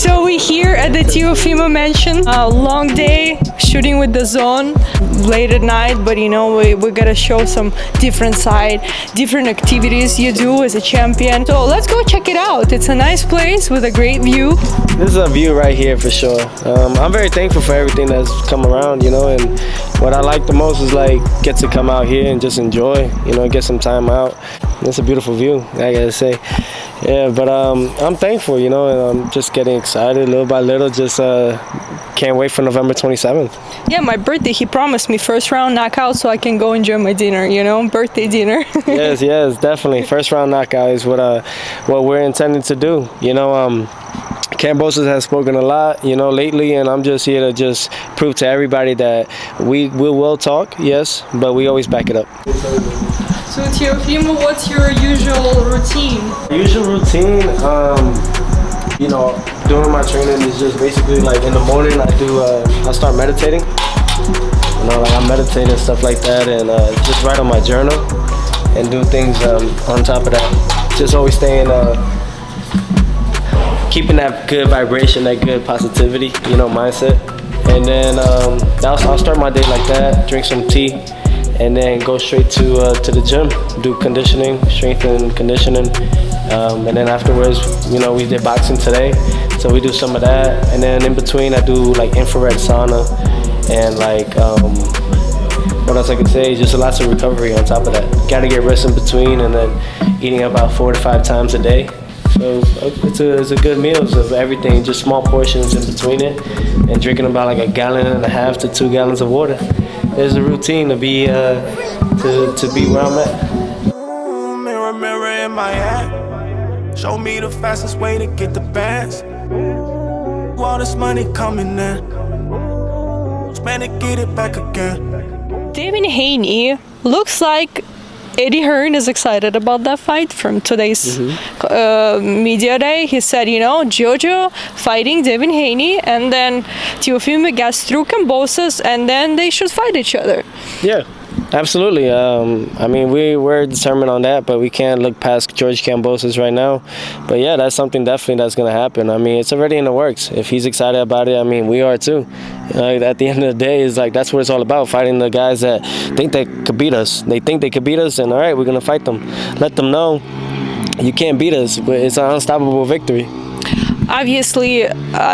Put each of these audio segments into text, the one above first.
So we're here at the Teofimo mansion. Long day shooting with the zone, late at night, but you know we gotta show some different side, different activities you do as a champion. So let's go check it out. It's a nice place with a great view. This is a view right here for sure. I'm very thankful for everything that's come around, you know, and what I like the most is like get to come out here and just enjoy, you know, get some time out. It's a beautiful view, I gotta say. Yeah, but I'm thankful, you know, and I'm just getting excited little by little. Just can't wait for November 27th. Yeah, my birthday, he promised me first round knockout so I can go enjoy my dinner, you know, birthday dinner. yes, definitely. First round knockout is what we're intending to do. You know, Kambosos has spoken a lot, you know, lately, and I'm just here to just prove to everybody that we will talk, yes, but we always back it up. So Teofimo, what's your usual routine? Usual routine, you know, doing my training is just basically like in the morning I start meditating. You know, like I meditate and stuff like that, and just write on my journal and do things on top of that. Just always staying, keeping that good vibration, that good positivity, you know, mindset. And then I'll start my day like that, drink some tea, and then go straight to the gym, do conditioning, strength and conditioning. And then afterwards, you know, we did boxing today, so we do some of that. And then in between, I do like infrared sauna and like, what else I could say, just lots of recovery on top of that. Gotta get rest in between, and then eating about 4 to 5 times a day. So it's a good meals of everything, just small portions in between it, and drinking about like 1.5 gallons to 2 gallons of water. There's a routine to be to be where I'm at. Mirror, mirror in my hat, show me the fastest way to get the bands. All this money coming in, spend it, get it back again. Devin Haney looks like Eddie Hearn is excited about that fight from today's media day. He said, you know, Jojo fighting Devin Haney, and then Teofimo gets through Kambosos, and then they should fight each other. Yeah, absolutely. I mean, we're determined on that, but we can't look past George Kambosos right now. But yeah, that's something definitely that's going to happen. I mean, it's already in the works. If he's excited about it, I mean, we are too. At the end of the day, it's like that's what it's all about, fighting the guys that think they could beat us. They think they could beat us, and all right, we're going to fight them. Let them know you can't beat us, but it's an unstoppable victory. Obviously,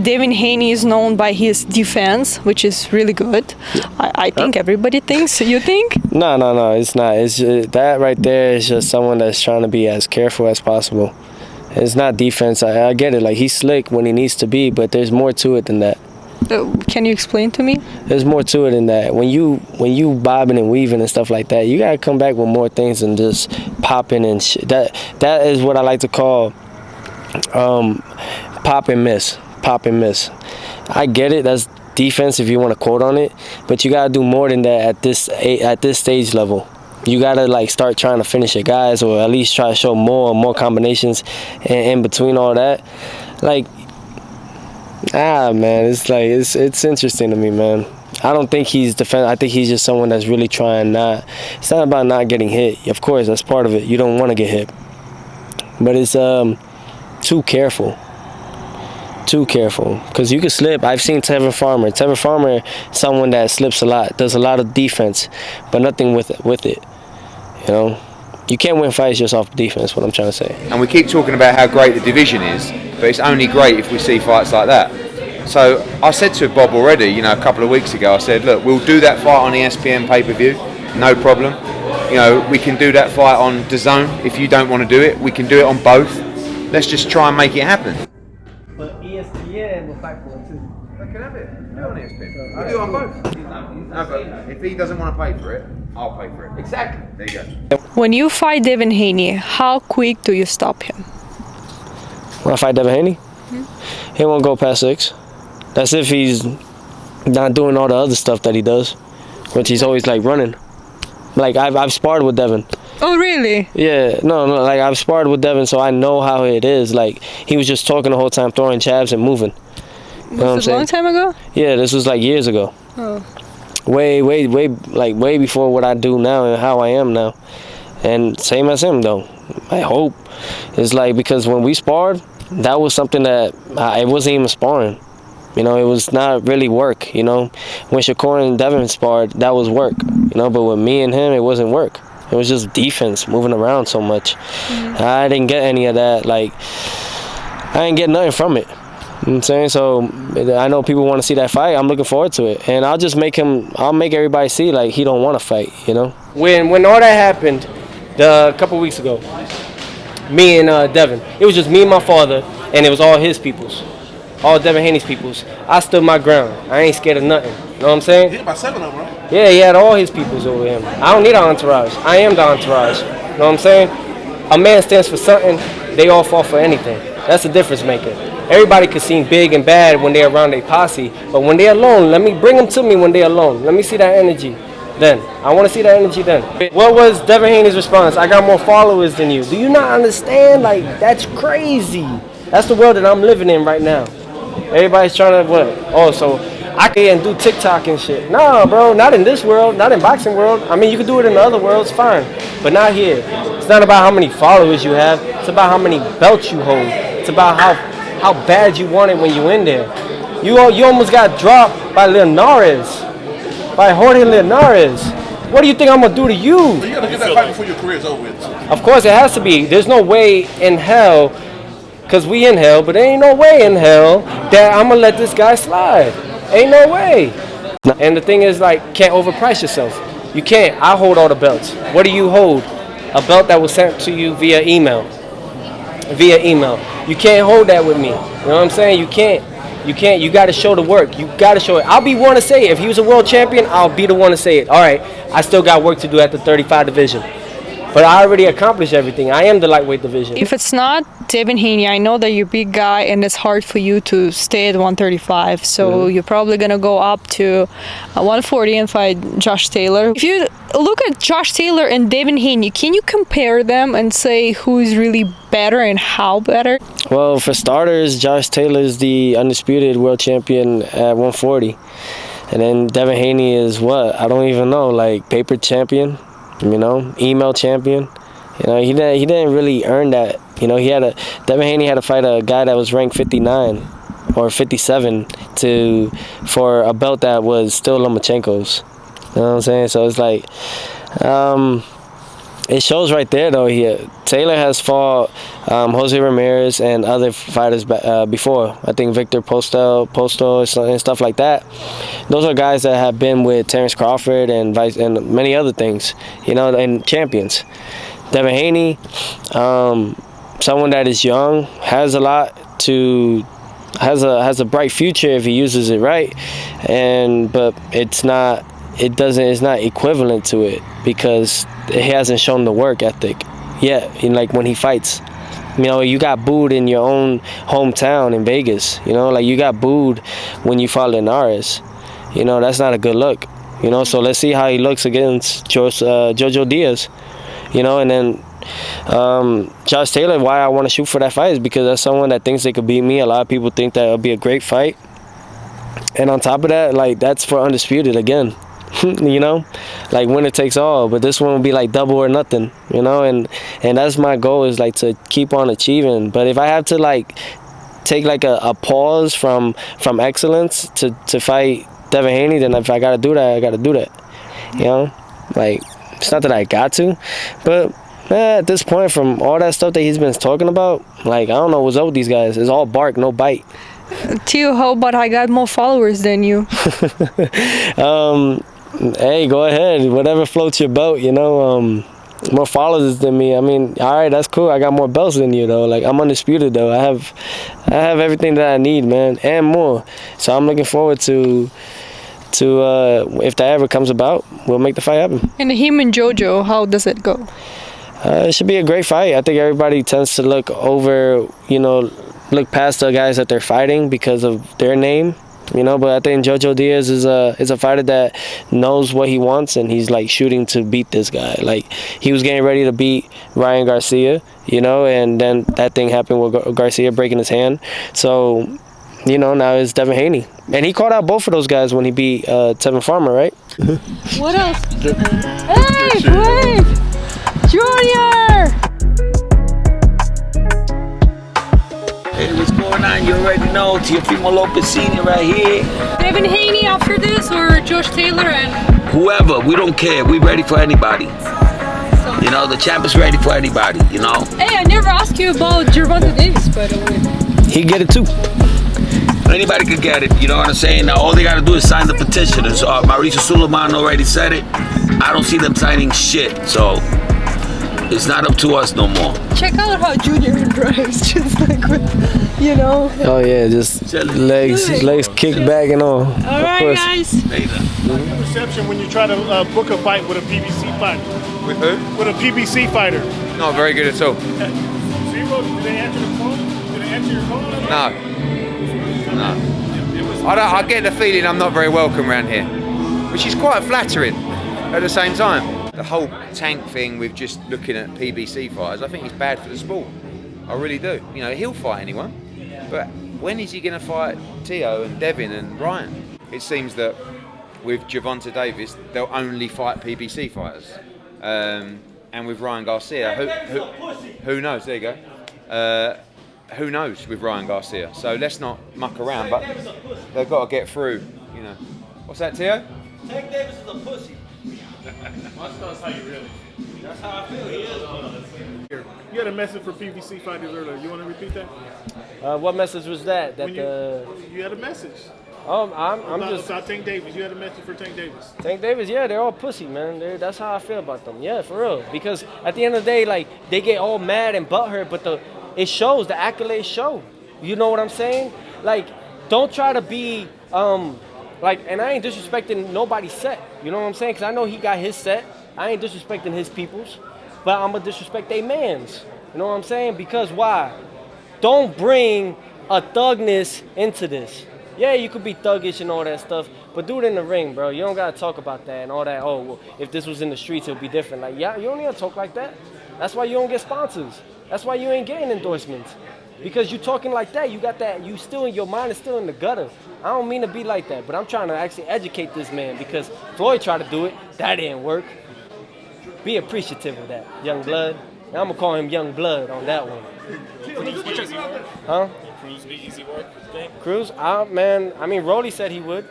Devin Haney is known by his defense, which is really good. I think everybody thinks. You think? No, it's not. It's that right there is just someone that's trying to be as careful as possible. It's not defense. I get it. Like, he's slick when he needs to be, but there's more to it than that. Can you explain to me? There's more to it than that. When you bobbing and weaving and stuff like that, you gotta come back with more things than just popping and shit. That is what I like to call pop and miss. I get it. That's defense if you want to quote on it, but you gotta do more than that at this stage level. You gotta like start trying to finish your guys, or at least try to show more combinations in between all that. Like, man, it's like it's interesting to me, man. I don't think he's I think he's just someone that's really trying not. It's not about not getting hit. Of course, that's part of it. You don't want to get hit, but it's too careful, because you can slip. I've seen Devin Farmer, someone that slips a lot, does a lot of defense, but nothing with it. You know, you can't win fights just off defense. What I'm trying to say. And we keep talking about how great the division is, but it's only great if we see fights like that. So I said to Bob already, you know, a couple of weeks ago, I said, look, we'll do that fight on ESPN pay-per-view, no problem. You know, we can do that fight on DAZN. If you don't want to do it, we can do it on both. Let's just try and make it happen. But ESPN will fight for it too. They can have it. Do it on ESPN. We'll do it on both. No, but if he doesn't want to pay for it, I'll pay for it. Exactly. There you go. When you fight Devin Haney, how quick do you stop him? When I fight Devin Haney, he won't go past 6. That's if he's not doing all the other stuff that he does, which he's always like running. Like I've sparred with Devin. Oh, really? Yeah, no, like I've sparred with Devin, so I know how it is. Like, he was just talking the whole time, throwing jabs and moving. You know what I'm saying? A long time ago? Yeah, this was like years ago. Oh. Way before what I do now and how I am now. And same as him, though. I hope. It's like, because when we sparred, that was something that it wasn't even sparring. You know, it was not really work, you know. When Shakur and Devin sparred, that was work, you know, but with me and him, it wasn't work. It was just defense, moving around so much. I didn't get any of that. Like, I didn't get nothing from it. You know what I'm saying? So I know people want to see that fight. I'm looking forward to it. And I'll make everybody see, like, he don't want to fight, you know? When all that happened a couple weeks ago, me and Devin, it was just me and my father, and it was all his peoples. All Devin Haney's peoples. I stood my ground. I ain't scared of nothing. You know what I'm saying? He hit about 7 of them, right? Yeah, he had all his peoples over him. I don't need an entourage. I am the entourage. You know what I'm saying? A man stands for something, they all fall for anything. That's the difference maker. Everybody can seem big and bad when they're around their posse, but when they're alone, let me bring them to me when they're alone. Let me see that energy then. I want to see that energy then. What was Devin Haney's response? I got more followers than you. Do you not understand? Like, that's crazy. That's the world that I'm living in right now. Everybody's trying to, what? Oh, so I can do TikTok and shit. Nah, bro, not in this world, not in boxing world. I mean, you can do it in the other worlds, fine, but not here. It's not about how many followers you have. It's about how many belts you hold. It's about how bad you want it when you in there. You almost got dropped by Linares, by Jorge Linares. What do you think I'm gonna do to you? You gotta get that fight before your career's over with. Of course, it has to be. There's no way in hell. Because we in hell, but there ain't no way in hell that I'm going to let this guy slide. Ain't no way. And the thing is, like, can't overprice yourself. You can't. I hold all the belts. What do you hold? A belt that was sent to you via email. Via email. You can't hold that with me. You know what I'm saying? You can't. You can't. You got to show the work. You got to show it. I'll be one to say it. If he was a world champion, I'll be the one to say it. All right, I still got work to do at the 35 division. But I already accomplished everything. I am the lightweight division. If it's not Devin Haney, I know that you're a big guy and it's hard for you to stay at 135. So you're probably going to go up to 140 and fight Josh Taylor. If you look at Josh Taylor and Devin Haney, can you compare them and say who's really better and how better? Well, for starters, Josh Taylor is the undisputed world champion at 140. And then Devin Haney is what? I don't even know, like paper champion. You know, email champion. You know, he didn't really earn that. You know, Devin Haney had to fight a guy that was ranked 59 or 57 for a belt that was still Lomachenko's. You know what I'm saying? So it's like, it shows right there though. Taylor has fought Jose Ramirez and other fighters before. I think Victor Postal and stuff like that. Those are guys that have been with Terrence Crawford and many other things, you know, and champions. Devin Haney, someone that is young, has a bright future if he uses it right, but it's not equivalent to it because he hasn't shown the work ethic yet. Like when he fights, you know, you got booed in your own hometown in Vegas. You know, like you got booed when you fought Linares. You know, that's not a good look. You know, so let's see how he looks against Jojo Diaz. You know, and then Josh Taylor, why I want to shoot for that fight is because that's someone that thinks they could beat me. A lot of people think that it'll be a great fight. And on top of that, like, that's for undisputed again. You know, like winner takes all, but this one will be like double or nothing, you know, and that's my goal, is like to keep on achieving. But if I have to like take like a pause from excellence to fight Devin Haney, then if I gotta do that, I gotta do that, you know. Like, it's not that I got to, but at this point, from all that stuff that he's been talking about, like, I don't know what's up with these guys. It's all bark, no bite. Tio, how about I got more followers than you? Hey, go ahead. Whatever floats your boat, you know. More followers than me. I mean, all right, that's cool. I got more belts than you, though. Like, I'm undisputed, though. I have everything that I need, man, and more. So I'm looking forward to if that ever comes about, we'll make the fight happen. And him and Jojo, how does it go? It should be a great fight. I think everybody tends to look past the guys that they're fighting because of their name. You know, but I think Jojo Diaz is a fighter that knows what he wants, and he's like shooting to beat this guy. Like, he was getting ready to beat Ryan Garcia, you know, and then that thing happened with Garcia breaking his hand. So, you know, now it's Devin Haney, and he caught out both of those guys when he beat Tevin Farmer, right? What else? Hey, wait, Junior! man. You already know. Teofimo Lopez Sr. right here. Devin Haney after this, or Josh Taylor and Whoever, we don't care. We ready for anybody. You know, the champ is ready for anybody, you know. Hey, I never asked you about Gervonta Davis, by the way. He get it too. Anybody could get it, you know what I'm saying? Now all they gotta do is sign the petition. And so Mauricio Suleiman already said it. I don't see them signing shit, so it's not up to us no more. Check out how Junior drives, just like with, you know. Oh yeah, just legs kicked back and all. All right, guys. What's your perception when you try to book a fight with a PBC fighter? With who? With a PBC fighter. Not very good at all. Zero? Did they answer the phone? Did they answer your phone? No. I get the feeling I'm not very welcome around here, which is quite flattering at the same time. The whole Tank thing with just looking at PBC fighters, I think it's bad for the sport. I really do. You know, he'll fight anyone, but when is he going to fight Teo and Devin and Ryan? It seems that with Gervonta Davis, they'll only fight PBC fighters. And with Ryan Garcia, who knows? There you go. Who knows with Ryan Garcia? So let's not muck around, but they've got to get through, you know. What's that, Teo? Tank Davis is a pussy. That's how you really. That's how I feel. He is. You had a message for PBC fighters earlier. You want to repeat that? What message was that? You had a message. I'm About Tank Davis. You had a message for Tank Davis. Tank Davis, yeah, they're all pussy, man. That's how I feel about them. Yeah, for real. Because at the end of the day, like, they get all mad and butthurt, but it shows, the accolades show. You know what I'm saying? Like, don't try to be, like, and I ain't disrespecting nobody's set. You know what I'm saying? Because I know he got his set. I ain't disrespecting his people's, but I'm going to disrespect they mans. You know what I'm saying? Because why? Don't bring a thugness into this. Yeah, you could be thuggish and all that stuff, but do it in the ring, bro. You don't got to talk about that and all that. Oh, well, if this was in the streets, it would be different. Like, yeah, you don't need to talk like that. That's why you don't get sponsors. That's why you ain't getting endorsements. Because you talking like that, you got that, you still in your mind, is still in the gutter. I don't mean to be like that, but I'm trying to actually educate this man because Floyd tried to do it. That didn't work. Be appreciative of that, young blood. And I'm going to call him young blood on that one. Huh? Cruz be easy work? Cruz? Man, I mean, Rolly said he would.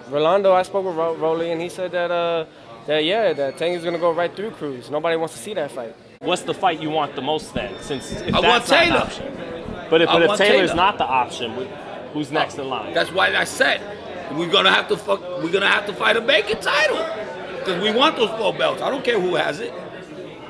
Rolando, I spoke with Rolly, and he said that Tank is going to go right through Cruz. Nobody wants to see that fight. What's the fight you want the most then? Since if I that's want not an Taylor. option. But if Taylor's Taylor. not the option, who's next in line? That's why I said we're gonna have to fight a Bacon title because we want those 4 belts. I don't care who has it.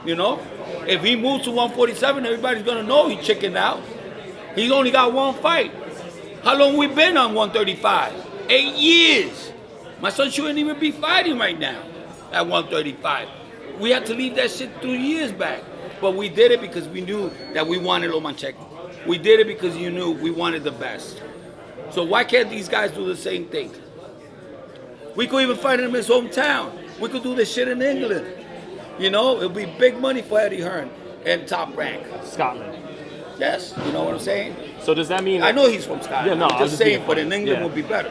You know, if he moves to 147, everybody's gonna know he chickened out. He's only got 1 fight. How long we been on 135? 8 years. My son shouldn't even be fighting right now at 135. We had to leave that shit 3 years back. But we did it because we knew that we wanted Lomachenko. We did it because you knew we wanted the best. So why can't these guys do the same thing? We could even fight him in his hometown. We could do this shit in England. You know, it'll be big money for Eddie Hearn and Top Rank. Scotland. Yes, you know what I'm saying? So does that mean... I know he's from Scotland. Yeah, no, I'm just saying, but in England would be better.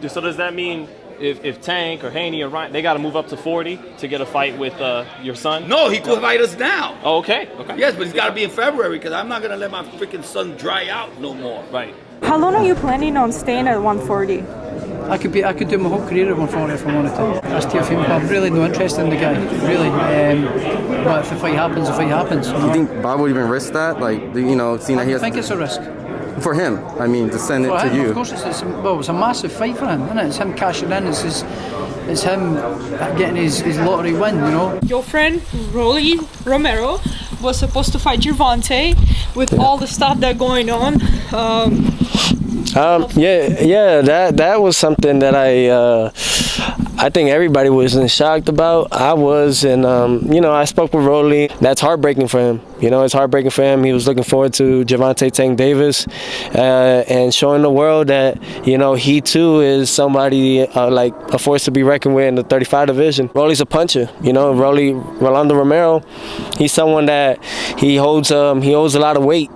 So does that mean if Tank or Haney or Ryan, they got to move up to 40 to get a fight with your son? No, he could fight us now. Oh, okay. Yes, but he's got to be in February because I'm not going to let my freaking son dry out no more. Right. How long are you planning on staying at 140? I could do my whole career at 140 if I wanted to. That's Teofimo. I've really no interest in the guy, really. But if the fight happens, the fight happens. Do you think Bob would even risk that? Like, seeing that he has... I think it's a risk. For him, I mean, to send it for to him, you. Of course, it's a massive fight for him, isn't it? It's him cashing in. It's him getting his lottery win, you know. Your friend Romero was supposed to fight Gervonta with all the stuff that's going on. That was something that I think everybody was shocked about. I was, and I spoke with Rolly. That's heartbreaking for him. It's heartbreaking for him. He was looking forward to Gervonta Tank Davis and showing the world that he too is somebody like a force to be reckoned with in the 35 division. Rolly's a puncher. Rolando Romero, he's someone that he holds a lot of weight.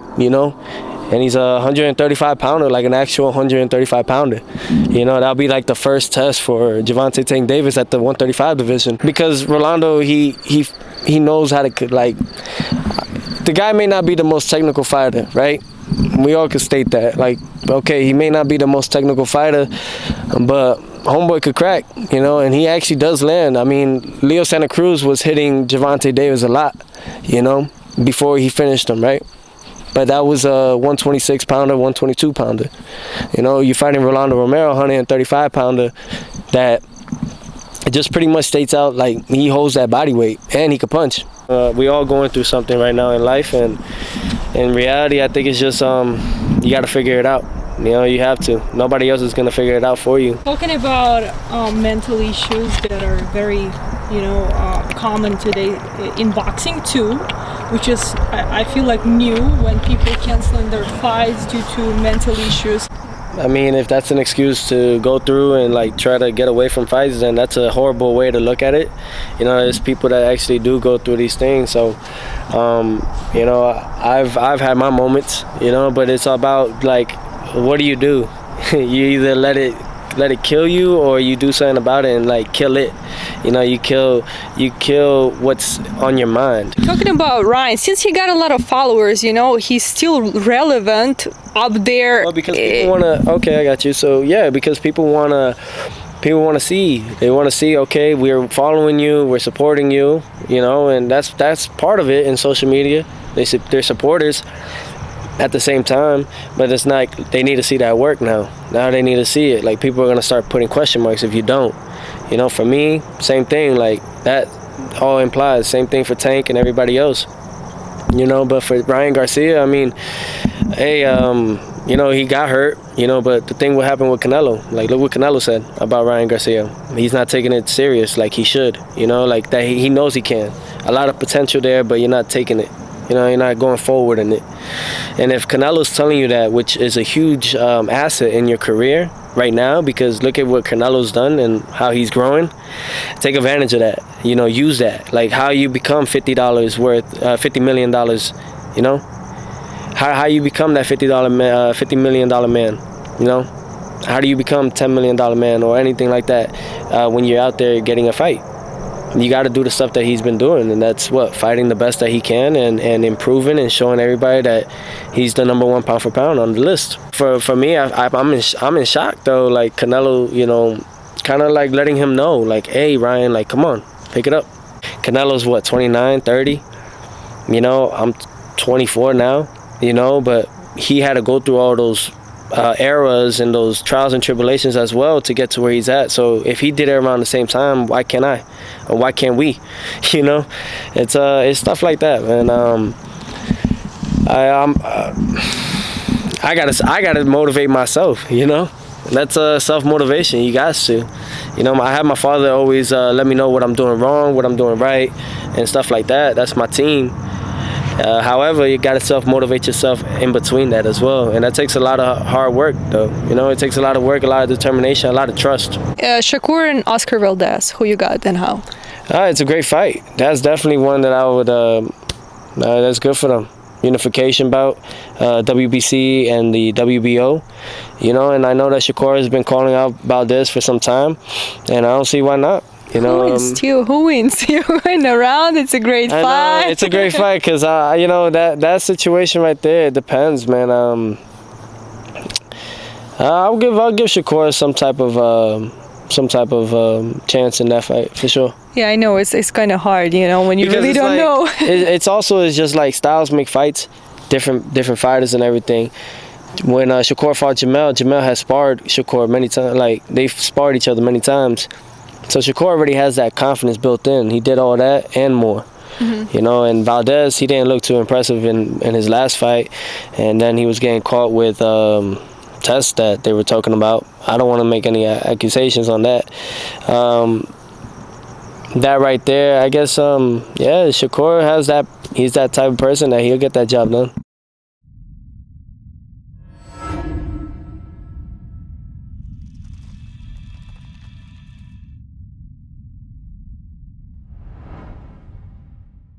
And he's a 135 pounder, like an actual 135 pounder. That'll be like the first test for Gervonta Tank Davis at the 135 division. Because Rolando, he knows how to, like, the guy may not be the most technical fighter, right? We all can state that. Like, okay, he may not be the most technical fighter, but homeboy could crack, you know, and he actually does land. I mean, Leo Santa Cruz was hitting Gervonta Davis a lot, you know, before he finished him, right? But that was a 126-pounder, 122-pounder. You know, you're fighting Rolando Romero, 135-pounder, that it just pretty much states out like he holds that body weight and he can punch. We all going through something right now in life, and in reality, I think it's just you got to figure it out. You know, you have to. Nobody else is going to figure it out for you. Talking about mental issues that are very, you know, common today in boxing too, which is, I feel like, new when people canceling their fights due to mental issues. I mean, if that's an excuse to go through and like try to get away from fights, then that's a horrible way to look at it. You know, there's people that actually do go through these things. So, you know, I've had my moments, you know, but it's about like, what do? You either let it kill you, or you do something about it and like kill it. You know, you kill what's on your mind. Talking about Ryan, since he got a lot of followers, you know, he's still relevant up there. Well, because people wanna. Okay, I got you. So yeah, because people wanna see. They want to see. Okay, we're following you, we're supporting you. You know, and that's part of it in social media. They're supporters. At the same time, but it's not, they need to see that work now. Now they need to see it. Like, people are going to start putting question marks if you don't. You know, for me, same thing. Like, that all implies. Same thing for Tank and everybody else. You know, but for Ryan Garcia, I mean, hey, you know, he got hurt, you know, but the thing what happened with Canelo, like, look what Canelo said about Ryan Garcia. He's not taking it serious like he should, you know, like that he knows he can. A lot of potential there, but you're not taking it. You know, you're not going forward in it. And if Canelo's telling you that, which is a huge asset in your career right now, because look at what Canelo's done and how he's growing, take advantage of that. You know, use that. Like how you become $50 worth, $50 million, you know? How you become that $50 million man, you know? How do you become $10 million man or anything like that when you're out there getting a fight? You got to do the stuff that he's been doing, and that's what, fighting the best that he can and improving and showing everybody that he's the #1 pound for pound on the list. For me, I'm in shock though. Like Canelo, you know, kind of like letting him know, like, hey Ryan, like come on, pick it up. Canelo's what, 29, 30? You know, I'm 24 now. You know, but he had to go through all those eras and those trials and tribulations as well to get to where he's at. So if he did it around the same time, why can't I? Or why can't we? You know, it's stuff like that, man. I gotta motivate myself. You know, that's self-motivation. You got to. You know, I have my father always let me know what I'm doing wrong, what I'm doing right, and stuff like that. That's my team. However, you got to self-motivate yourself in between that as well. And that takes a lot of hard work, though. You know, it takes a lot of work, a lot of determination, a lot of trust. Shakur and Oscar Valdez, who you got and how? It's a great fight. That's definitely one that I would, that's good for them. Unification bout, WBC and the WBO. You know, and I know that Shakur has been calling out Valdez for some time, and I don't see why not. You know, who wins? You win around. It's a great fight. Know, it's a great fight because you know that situation right there. It depends, man. I'll give Shakur some type of chance in that fight for sure. Yeah, I know it's kind of hard, you know, when you really don't know. It's also just like styles make fights, different fighters and everything. When Shakur fought Jamel has sparred Shakur many times. Like they've sparred each other many times. So Shakur already has that confidence built in. He did all that and more. Mm-hmm. You know, and Valdez, he didn't look too impressive in his last fight. And then he was getting caught with tests that they were talking about. I don't want to make any accusations on that. That right there, I guess, yeah, Shakur has that. He's that type of person that he'll get that job done.